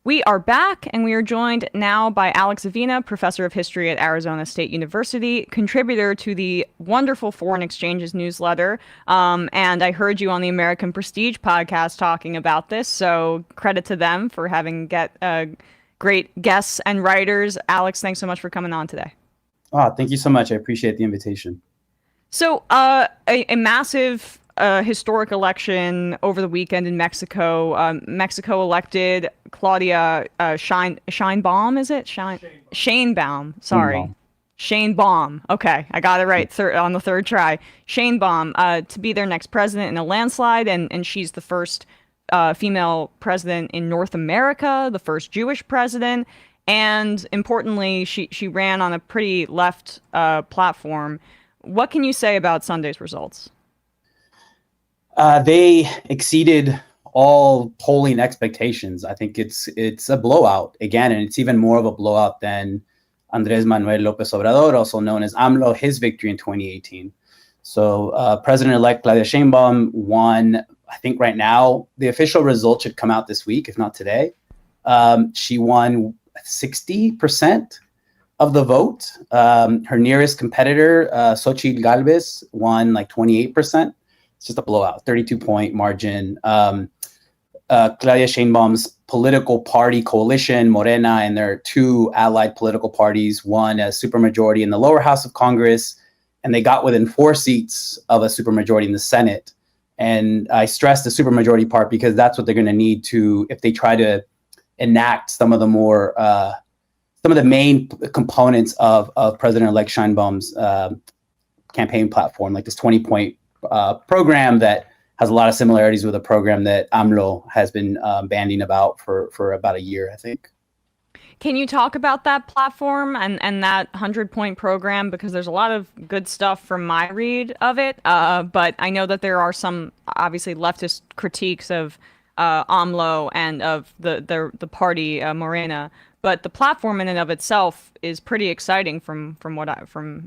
We are back, and we are joined now by Alex Avina, professor of history at Arizona State University, contributor to the wonderful Foreign Exchanges newsletter. And I heard you on the American Prestige podcast talking about this, so credit to them for having great guests and writers. Alex, thanks so much for coming on today. Thank you so much. I appreciate the invitation. So, a massive historic election over the weekend in Mexico. Mexico elected Claudia Sheinbaum, is it? Sheinbaum. Sorry. Sheinbaum. Okay, I got it right on the third try. Sheinbaum to be their next president in a landslide, and she's the first female president in North America, the first Jewish president, and importantly, she ran on a pretty left platform. What can you say about Sunday's results? They exceeded all polling expectations. I think it's a blowout again, and it's even more of a blowout than Andrés Manuel López Obrador, also known as AMLO, his victory in 2018. So President-elect Claudia Sheinbaum won. I think right now the official results should come out this week, if not today. She won 60% of the vote. Her nearest competitor, Xochitl Gálvez, won like 28%. It's just a blowout, 32-point margin. Claudia Sheinbaum's political party coalition, Morena, and their two allied political parties won a supermajority in the lower house of Congress, and they got within 4 seats of a supermajority in the Senate. And I stress the supermajority part because that's what they're going to need to, if they try to enact some of the main components of President-elect Sheinbaum's campaign platform, like this 20-point program that has a lot of similarities with a program that AMLO has been banding about for about a year, I think. Can you talk about that platform and that 100-point program? Because there's a lot of good stuff from my read of it, but I know that there are some obviously leftist critiques of AMLO and of the party Morena. But the platform in and of itself is pretty exciting from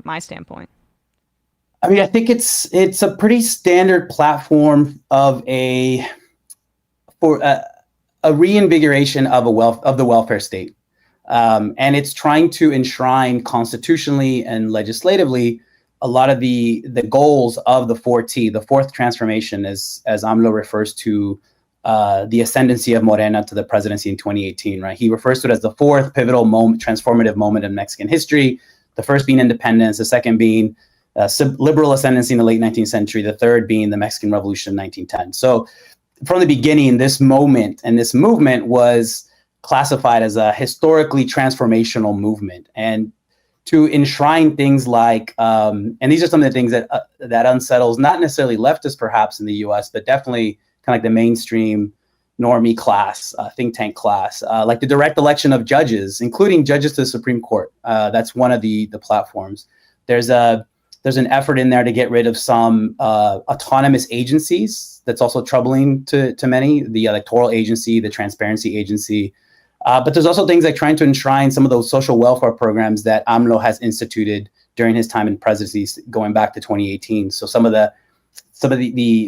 my standpoint. I mean, I think it's a pretty standard platform of a reinvigoration of the welfare state, and it's trying to enshrine constitutionally and legislatively a lot of the goals of the 4T, the fourth transformation, as AMLO refers to the ascendancy of Morena to the presidency in 2018. Right, he refers to it as the fourth pivotal moment, transformative moment in Mexican history. The first being independence, the second being liberal ascendancy in the late 19th century, the third being the Mexican Revolution in 1910. So from the beginning, this moment and this movement was classified as a historically transformational movement. And to enshrine things like, and these are some of the things that unsettles not necessarily leftists perhaps in the US, but definitely kind of like the mainstream normie class, think tank class, like the direct election of judges, including judges to the Supreme Court. That's one of the platforms. There's an effort in there to get rid of some autonomous agencies. That's also troubling to many, the electoral agency, the transparency agency. But there's also things like trying to enshrine some of those social welfare programs that AMLO has instituted during his time in presidency, going back to 2018. So some of the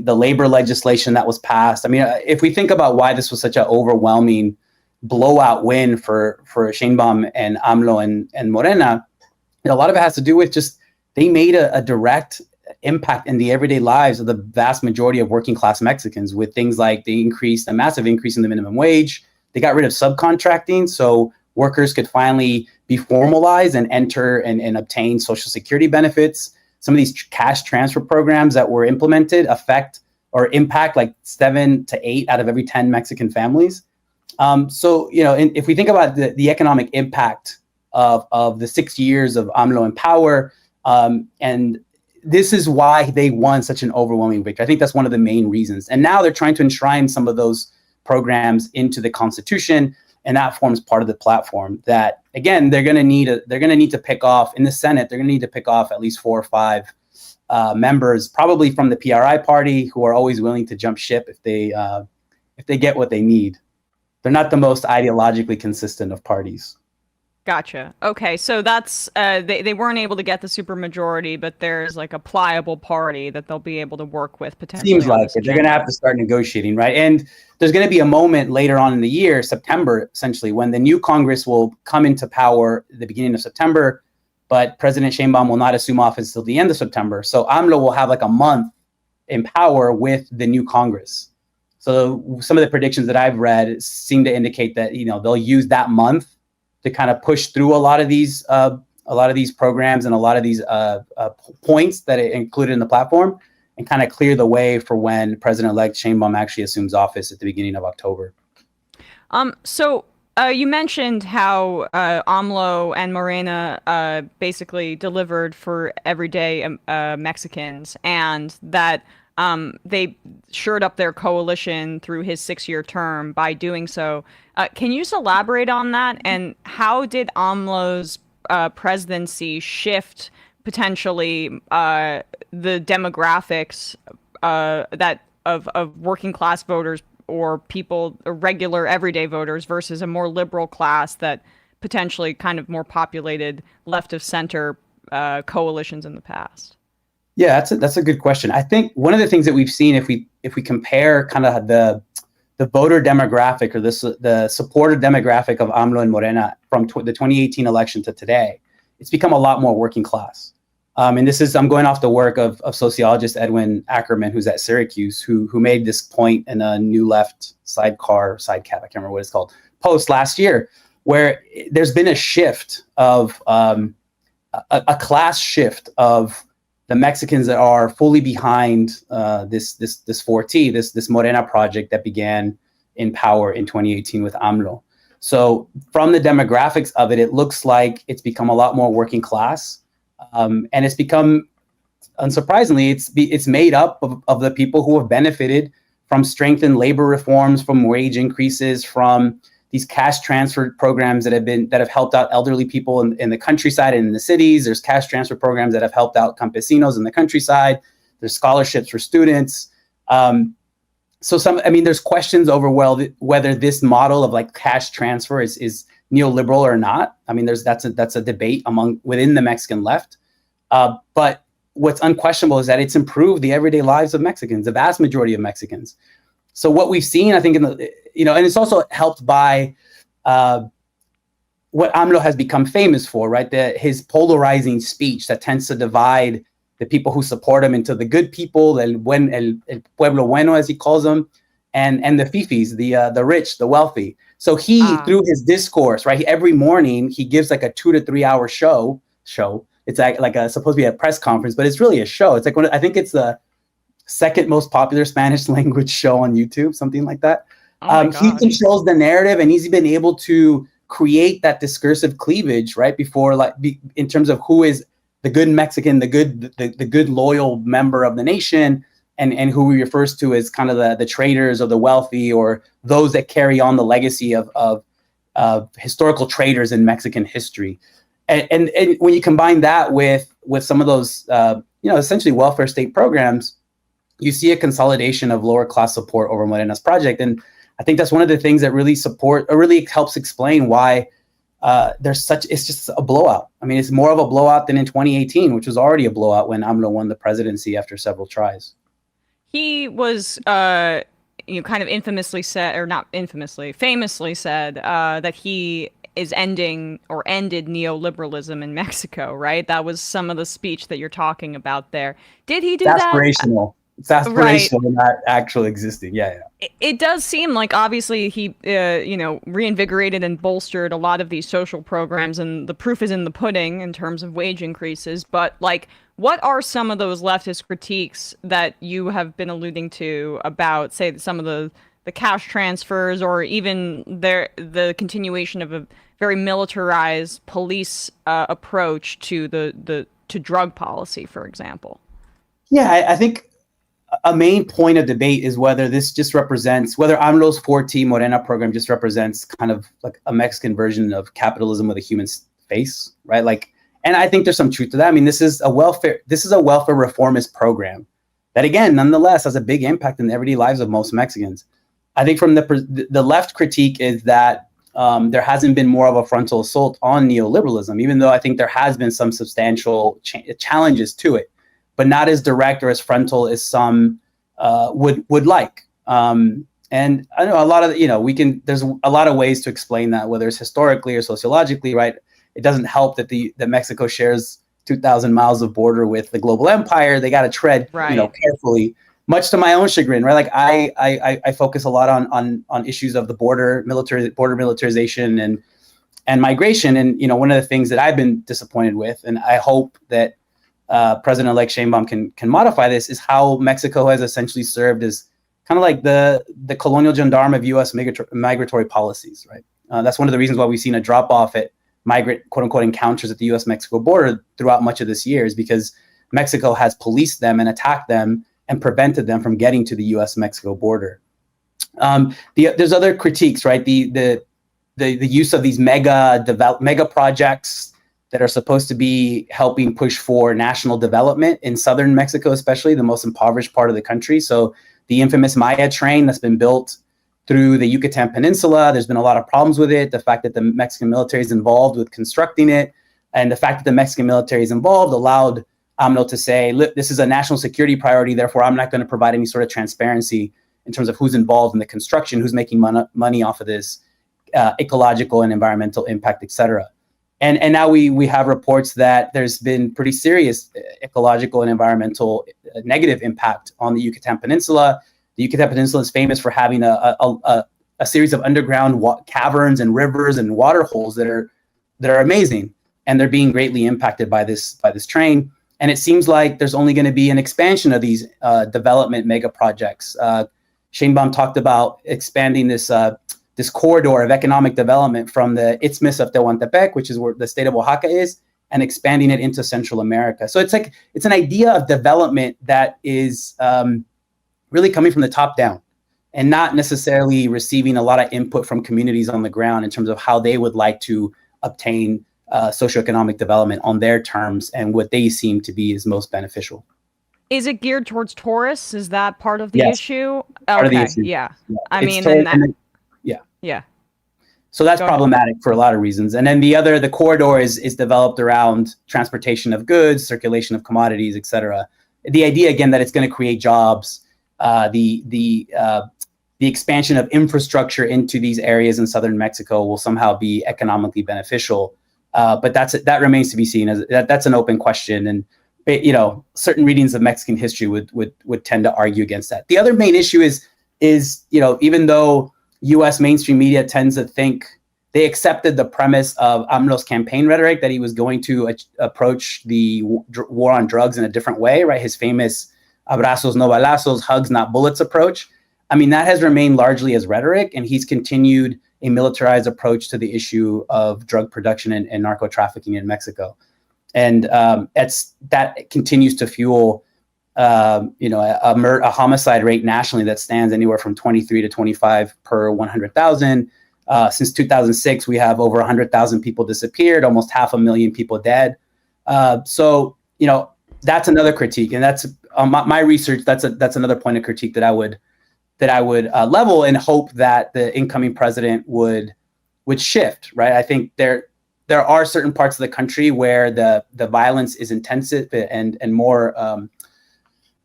labor legislation that was passed. I mean, if we think about why this was such an overwhelming blowout win for Sheinbaum and AMLO and Morena, a lot of it has to do with just they made a direct impact in the everyday lives of the vast majority of working class Mexicans with things like a massive increase in the minimum wage. They got rid of subcontracting, so workers could finally be formalized and enter and obtain Social Security benefits. Some of these cash transfer programs that were implemented affect or impact like 7 to 8 out of every 10 Mexican families. So, if we think about the economic impact of the 6 years of AMLO in power, and this is why they won such an overwhelming victory. I think that's one of the main reasons. And now they're trying to enshrine some of those programs into the Constitution, and that forms part of the platform that, again, they're going to need to pick off in the Senate. They're going to need to pick off at least 4 or 5 members, probably from the PRI party, who are always willing to jump ship if they get what they need. They're not the most ideologically consistent of parties. Gotcha. Okay, so that's they weren't able to get the supermajority, but there's like a pliable party that they'll be able to work with potentially Seems on like this it. They're going to have agenda. to start negotiating, right? And there's going to be a moment later on in the year, September, essentially, when the new Congress will come into power at the beginning of September, but President Sheinbaum will not assume office until the end of September. So AMLO will have like a month in power with the new Congress. So some of the predictions that I've read seem to indicate that, you know, they'll use that month to kind of push through a lot of these programs and a lot of these points that it included in the platform, and kind of clear the way for when President-elect Sheinbaum actually assumes office at the beginning of October. So you mentioned how AMLO and Morena basically delivered for everyday Mexicans, and that they shored up their coalition through his 6-year term by doing so. Can you just elaborate on that? And how did AMLO's presidency shift potentially the demographics that of working class voters or people, or regular everyday voters, versus a more liberal class that potentially kind of more populated left of center coalitions in the past? Yeah, that's a good question. I think one of the things that we've seen, if we compare kind of the voter demographic, or the supporter demographic of AMLO and Morena from the 2018 election to today, it's become a lot more working class. And I'm going off the work of sociologist Edwin Ackerman, who's at Syracuse, who made this point in a New Left sidecap, I can't remember what it's called, post last year, where there's been a shift of a class shift of the Mexicans that are fully behind this 4T, this Morena project that began in power in 2018 with AMLO. So from the demographics of it, it looks like it's become a lot more working class. And it's become, unsurprisingly, it's made up of the people who have benefited from strengthened labor reforms, from wage increases, from these cash transfer programs that have helped out elderly people in the countryside and in the cities. There's cash transfer programs that have helped out campesinos in the countryside. There's scholarships for students. There's questions over whether this model of like cash transfer is neoliberal or not. I mean, that's a debate within the Mexican left. But what's unquestionable is that it's improved the everyday lives of Mexicans, the vast majority of Mexicans. So what we've seen, I think, and it's also helped by what AMLO has become famous for, right? His polarizing speech that tends to divide the people who support him into the good people, el pueblo bueno, as he calls them, and the fifis, the rich, the wealthy. So through his discourse, right, every morning he gives like a 2 to 3 hour show. It's like supposed to be a press conference, but it's really a show. It's like I think it's the second most popular Spanish language show on YouTube, something like that. He controls the narrative, and he's been able to create that discursive cleavage, right, in terms of who is the good Mexican, the good loyal member of the nation, and who he refers to as kind of the traitors or the wealthy, or those that carry on the legacy of historical traitors in Mexican history. And when you combine that with some of those essentially welfare state programs, you see a consolidation of lower class support over Morena's project. And I think that's one of the things that really helps explain why it's just a blowout. I mean, it's more of a blowout than in 2018, which was already a blowout when AMLO won the presidency after several tries. He was, kind of famously said that he is ended neoliberalism in Mexico, right? That was some of the speech that you're talking about there. Did he do that? Aspirational. It's aspirational, right? Not actual existing. Yeah. It does seem like obviously he, reinvigorated and bolstered a lot of these social programs, and the proof is in the pudding in terms of wage increases. But like, what are some of those leftist critiques that you have been alluding to about, say, some of the cash transfers, or even the continuation of a very militarized police approach to to drug policy, for example? Yeah, I think a main point of debate is whether AMLO's 4T Morena program just represents kind of like a Mexican version of capitalism with a human face, right? Like, and I think there's some truth to that. I mean, this is a welfare reformist program that, again, nonetheless, has a big impact in the everyday lives of most Mexicans. I think from the left critique is that there hasn't been more of a frontal assault on neoliberalism, even though I think there has been some substantial challenges to it, but not as direct or as frontal as some would like. And I know a lot of, there's a lot of ways to explain that, whether it's historically or sociologically, right? It doesn't help that that Mexico shares 2,000 miles of border with the global empire. They got to tread, carefully, much to my own chagrin, right? Like I focus a lot on issues of the border militarization and migration. And, one of the things that I've been disappointed with, and I hope that President-elect Sheinbaum can modify this, is how Mexico has essentially served as kind of like the colonial gendarme of U.S. migratory policies, right? That's one of the reasons why we've seen a drop off at migrant, quote unquote, encounters at the U.S.-Mexico border throughout much of this year, is because Mexico has policed them and attacked them and prevented them from getting to the U.S.-Mexico border. There's other critiques, right? The use of these mega projects that are supposed to be helping push for national development in southern Mexico, especially the most impoverished part of the country. So the infamous Maya train that's been built through the Yucatan Peninsula, there's been a lot of problems with it. The fact that the Mexican military is involved with constructing it, and the fact that the Mexican military is involved allowed AMLO to say, look, this is a national security priority, therefore I'm not going to provide any sort of transparency in terms of who's involved in the construction, who's making money off of this, ecological and environmental impact, et cetera. And now we have reports that there's been pretty serious ecological and environmental negative impact on the Yucatan Peninsula. The Yucatan Peninsula is famous for having a series of underground caverns and rivers and water holes that are amazing, and they're being greatly impacted by this train. And it seems like there's only going to be an expansion of these development mega projects. Sheinbaum talked about expanding this corridor of economic development from the Isthmus of Tehuantepec, which is where the state of Oaxaca is, and expanding it into Central America. So it's an idea of development that is really coming from the top down and not necessarily receiving a lot of input from communities on the ground in terms of how they would like to obtain socioeconomic development on their terms and what they seem to be is most beneficial. Is it geared towards tourists? Is that part of the issue? Part of the issue. Yeah. I mean, then yeah. So that's problematic for a lot of reasons. And then the corridor is developed around transportation of goods, circulation of commodities, et cetera. The idea, again, that it's going to create jobs, the expansion of infrastructure into these areas in southern Mexico will somehow be economically beneficial. But that remains to be seen. That's an open question. And, certain readings of Mexican history would tend to argue against that. The other main issue is, even though U.S. mainstream media tends to think they accepted the premise of AMLO's campaign rhetoric that he was going to approach the war on drugs in a different way, right? His famous abrazos no balazos, hugs not bullets approach. I mean, that has remained largely as rhetoric, and he's continued a militarized approach to the issue of drug production and narco trafficking in Mexico. And that continues to fuel a homicide rate nationally that stands anywhere from 23 to 25 per 100,000. Since 2006, we have over 100,000 people disappeared, almost 500,000 people dead. So that's another critique, and that's my research. That's another point of critique that I would level and hope that the incoming president would shift. Right, I think there are certain parts of the country where the violence is intensive and more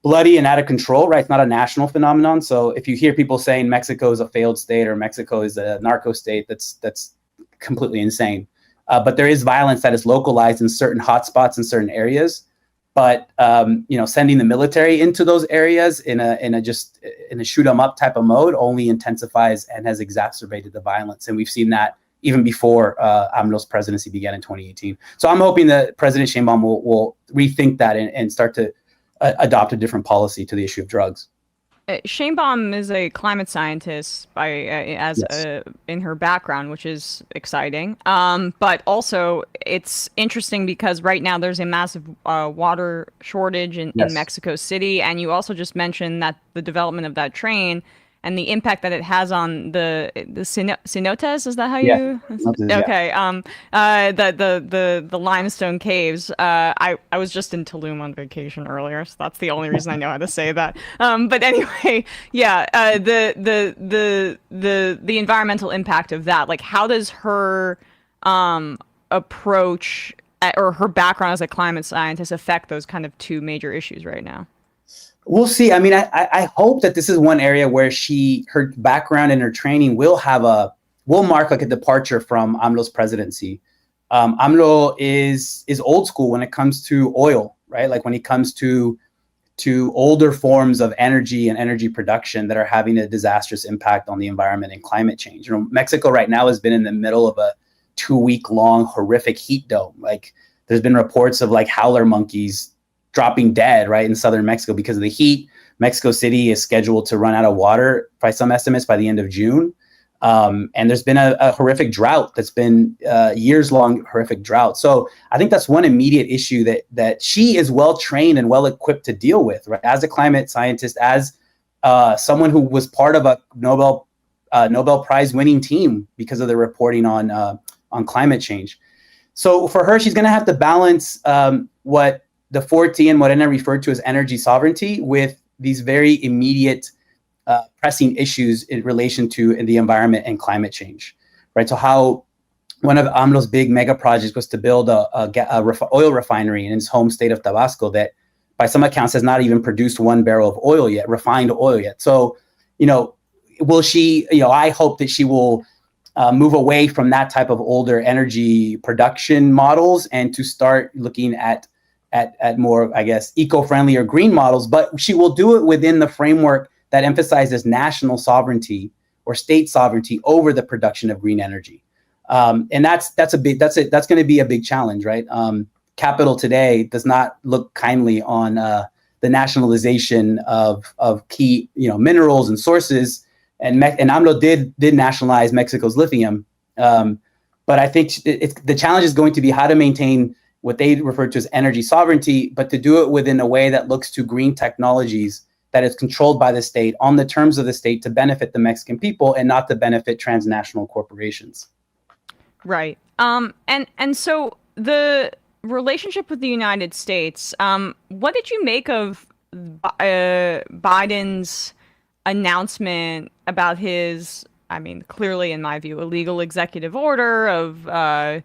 bloody and out of control, right? It's not a national phenomenon. So if you hear people saying Mexico is a failed state or Mexico is a narco state, that's completely insane. But there is violence that is localized in certain hotspots in certain areas. But sending the military into those areas in a shoot 'em up type of mode only intensifies and has exacerbated the violence. And we've seen that even before AMLO's presidency began in 2018. So I'm hoping that President Sheinbaum will rethink that and start to adopt a different policy to the issue of drugs. Sheinbaum is a climate scientist in her background, which is exciting. But also it's interesting because right now there's a massive water shortage in Mexico City. And you also just mentioned that the development of that train and the impact that it has on the cenotes. Is that how Yeah. you? Yeah. Okay. The limestone caves. I was just in Tulum on vacation earlier, so that's the only reason I know how to say that. But anyway, yeah. The environmental impact of that. Like, how does her approach or her background as a climate scientist affect those kind of two major issues right now? We'll see. I mean, I hope that this is one area where her background and her training will mark like a departure from AMLO's presidency. AMLO is old school when it comes to oil, right? Like when it comes to older forms of energy and energy production that are having a disastrous impact on the environment and climate change. You know, Mexico right now has been in the middle of a 2-week long horrific heat dome. Like there's been reports of like howler monkeys dropping dead right in southern Mexico because of the heat. Mexico City is scheduled to run out of water by some estimates by the end of June. And there's been a horrific drought that's been years-long horrific drought. So I think that's one immediate issue that she is well-trained and well-equipped to deal with, right? As a climate scientist, as someone who was part of a Nobel Prize-winning team because of the reporting on climate change. So for her, she's going to have to balance what the 4T and Morena referred to as energy sovereignty with these very immediate pressing issues in relation to the environment and climate change, right? So how one of AMLO's big mega projects was to build a oil refinery in his home state of Tabasco that by some accounts has not even produced 1 barrel of oil yet, refined oil yet. So, will she, I hope that she will move away from that type of older energy production models and to start looking at more, I guess, eco-friendly or green models, but she will do it within the framework that emphasizes national sovereignty or state sovereignty over the production of green energy. And that's going to be a big challenge, right? Capital today does not look kindly on the nationalization of key, minerals and sources. And AMLO did nationalize Mexico's lithium. But I think the challenge is going to be how to maintain what they refer to as energy sovereignty, but to do it within a way that looks to green technologies that is controlled by the state on the terms of the state to benefit the Mexican people and not to benefit transnational corporations. Right. And so the relationship with the United States, what did you make of Biden's announcement about his, clearly in my view, illegal executive order of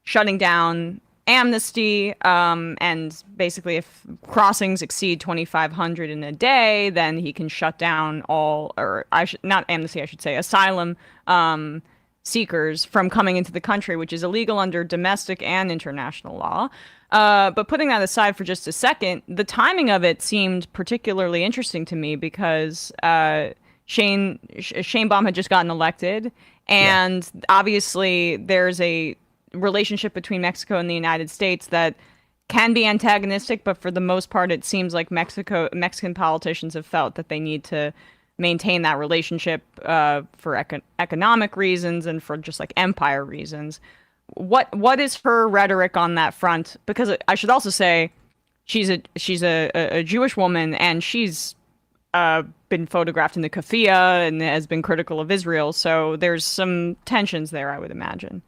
shutting down amnesty, and basically if crossings exceed 2,500 in a day, then he can shut down all, or not amnesty, I should say, asylum seekers from coming into the country, which is illegal under domestic and international law. But putting that aside for just a second, the timing of it seemed particularly interesting to me because Sheinbaum had just gotten elected, and obviously there's a relationship between Mexico and the United States that can be antagonistic, but for the most part, it seems like Mexican politicians have felt that they need to maintain that relationship for economic reasons and for just like empire reasons. What is her rhetoric on that front? Because I should also say she's a Jewish woman, and she's been photographed in the kafia and has been critical of Israel. So there's some tensions there, I would imagine.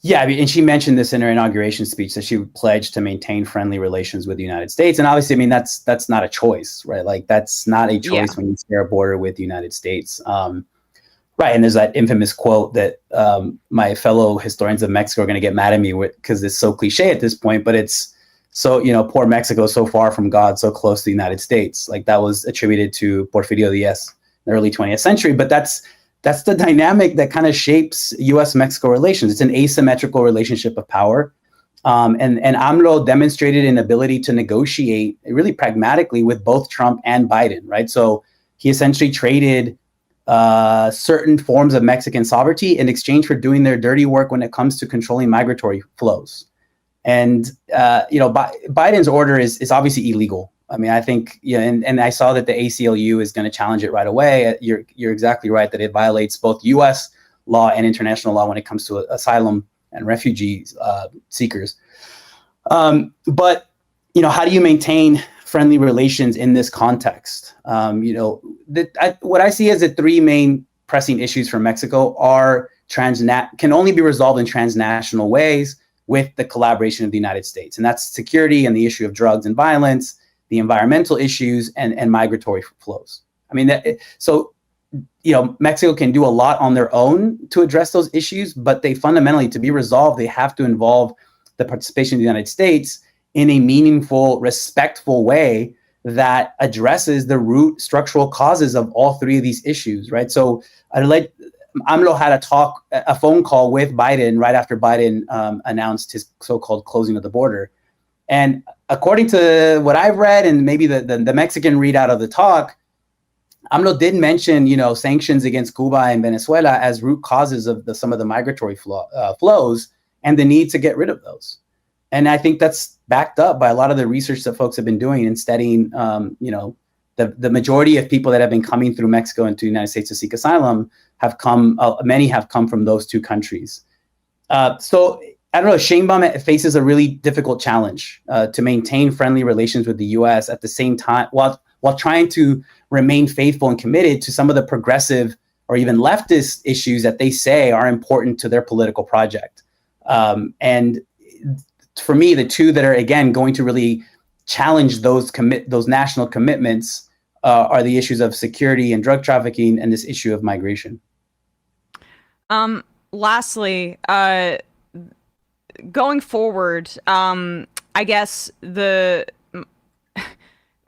Yeah, and she mentioned this in her inauguration speech that she pledged to maintain friendly relations with the United States. And obviously, that's not a choice, right? Like that's not a choice when you share a border with the United States. Right. And there's that infamous quote that my fellow historians of Mexico are going to get mad at me with because it's so cliche at this point, but it's so, poor Mexico, so far from God, so close to the United States. Like that was attributed to Porfirio Diaz in the early 20th century. But that's the dynamic that kind of shapes U.S.-Mexico relations. It's an asymmetrical relationship of power. And AMLO demonstrated an ability to negotiate really pragmatically with both Trump and Biden, right? So he essentially traded certain forms of Mexican sovereignty in exchange for doing their dirty work when it comes to controlling migratory flows. And, Biden's order is obviously illegal. I mean, I think, and I saw that the ACLU is going to challenge it right away. You're exactly right that it violates both U.S. law and international law when it comes to asylum and refugee seekers. But, how do you maintain friendly relations in this context. What I see as the three main pressing issues for Mexico are can only be resolved in transnational ways with the collaboration of the United States. And that's security and the issue of drugs and violence, the environmental issues, and migratory flows. I mean, Mexico can do a lot on their own to address those issues, but they fundamentally, to be resolved, they have to involve the participation of the United States in a meaningful, respectful way that addresses the root structural causes of all three of these issues, right? So AMLO had a phone call with Biden right after Biden announced his so-called closing of the border. And according to what I've read and maybe the Mexican readout of the talk, AMLO did mention, sanctions against Cuba and Venezuela as root causes of some of the migratory flows and the need to get rid of those. And I think that's backed up by a lot of the research that folks have been doing and studying, the majority of people that have been coming through Mexico into the United States to seek asylum many have come from those two countries. So I don't know, Sheinbaum faces a really difficult challenge to maintain friendly relations with the U.S. at the same time, while trying to remain faithful and committed to some of the progressive or even leftist issues that they say are important to their political project. And for me, the two that are, again, going to really challenge those national commitments are the issues of security and drug trafficking and this issue of migration. Lastly, going forward, I guess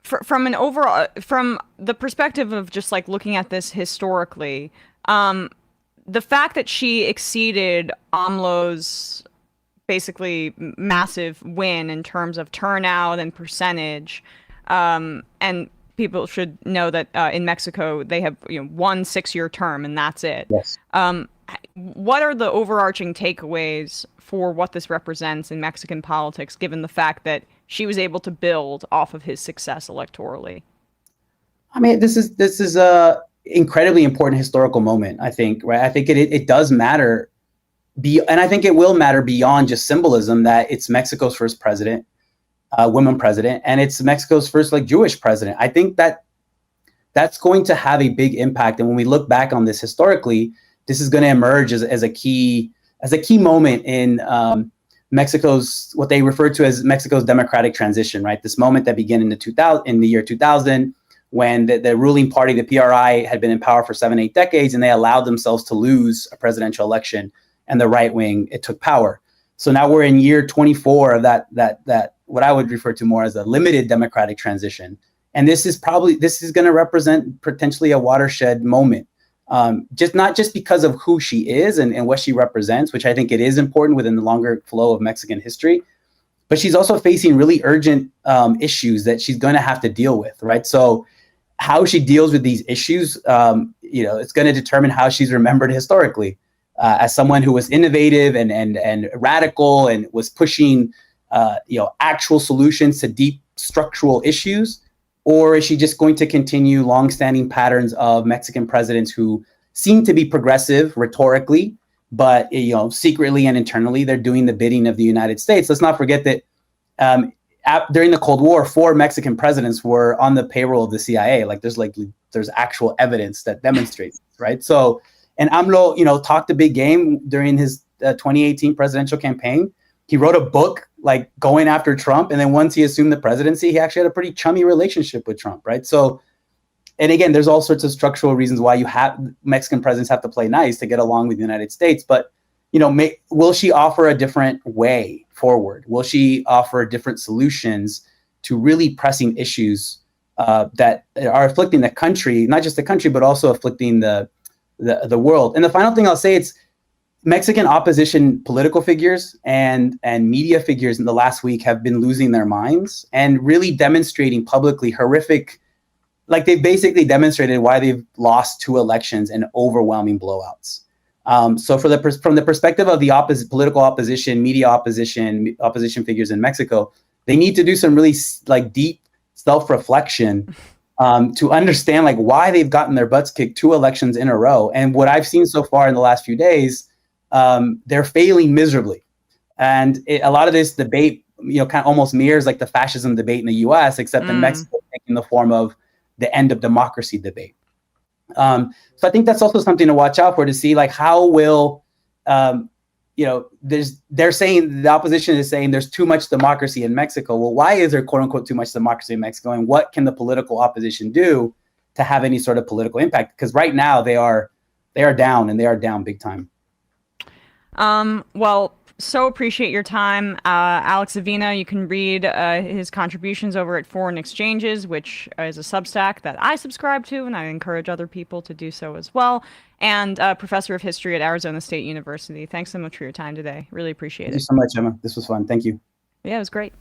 from the perspective of just like looking at this historically, the fact that she exceeded AMLO's basically massive win in terms of turnout and percentage, and people should know that in Mexico they have 1 6-year term and that's it. Yes. What are the overarching takeaways for what this represents in Mexican politics, given the fact that she was able to build off of his success electorally? I mean, this is a incredibly important historical moment, I think, right? I think it does matter, and I think it will matter beyond just symbolism that it's Mexico's first president, women president, and it's Mexico's first Jewish president. I think that's going to have a big impact. And when we look back on this historically, this is going to emerge as a key moment in Mexico's, what they refer to as Mexico's democratic transition, right? This moment that began in the year 2000, when the ruling party, the PRI, had been in power for 7-8 decades, and they allowed themselves to lose a presidential election, and the right wing, it took power. So now we're in year 24 of that what I would refer to more as a limited democratic transition. And this is going to represent potentially a watershed moment. Not just because of who she is and what she represents, which I think it is important within the longer flow of Mexican history, but she's also facing really urgent issues that she's going to have to deal with, right? So how she deals with these issues, it's going to determine how she's remembered historically as someone who was innovative and radical and was pushing actual solutions to deep structural issues. Or is she just going to continue longstanding patterns of Mexican presidents who seem to be progressive rhetorically, but secretly and internally they're doing the bidding of the United States? Let's not forget that during the Cold War, 4 Mexican presidents were on the payroll of the CIA. There's actual evidence that demonstrates, right? So, and AMLO, talked a big game during his 2018 presidential campaign. He wrote a book going after Trump. And then once he assumed the presidency, he actually had a pretty chummy relationship with Trump, right? So, and again, there's all sorts of structural reasons why Mexican presidents have to play nice to get along with the United States. But, will she offer a different way forward? Will she offer different solutions to really pressing issues that are afflicting the country, not just the country, but also afflicting the world? And the final thing I'll say, it's Mexican opposition political figures and media figures in the last week have been losing their minds and really demonstrating publicly horrific, they've basically demonstrated why they've lost 2 elections in overwhelming blowouts. So from the perspective of the political opposition, media opposition figures in Mexico, they need to do some really deep self-reflection to understand why they've gotten their butts kicked 2 elections in a row. And what I've seen so far in the last few days, they're failing miserably. And a lot of this debate kind of almost mirrors like the fascism debate in the U.S., except in Mexico, taking the form of the end of democracy debate. So I think that's also something to watch out for, to see like how will, they're saying, the opposition is saying there's too much democracy in Mexico. Well, why is there quote unquote too much democracy in Mexico? And what can the political opposition do to have any sort of political impact? Because right now they are down, and they are down big time. Well, so appreciate your time. Alex Avina, you can read his contributions over at Foreign Exchanges, which is a Substack that I subscribe to, and I encourage other people to do so as well. And Professor of History at Arizona State University. Thanks so much for your time today. Really appreciate it. Thank you so much, Emma. This was fun. Thank you. Yeah, it was great.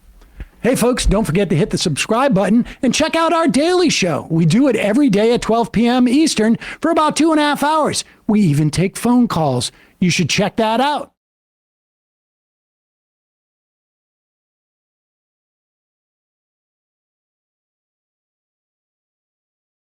Hey, folks, don't forget to hit the subscribe button and check out our daily show. We do it every day at 12 p.m. Eastern for about 2.5 hours. We even take phone calls. You should check that out.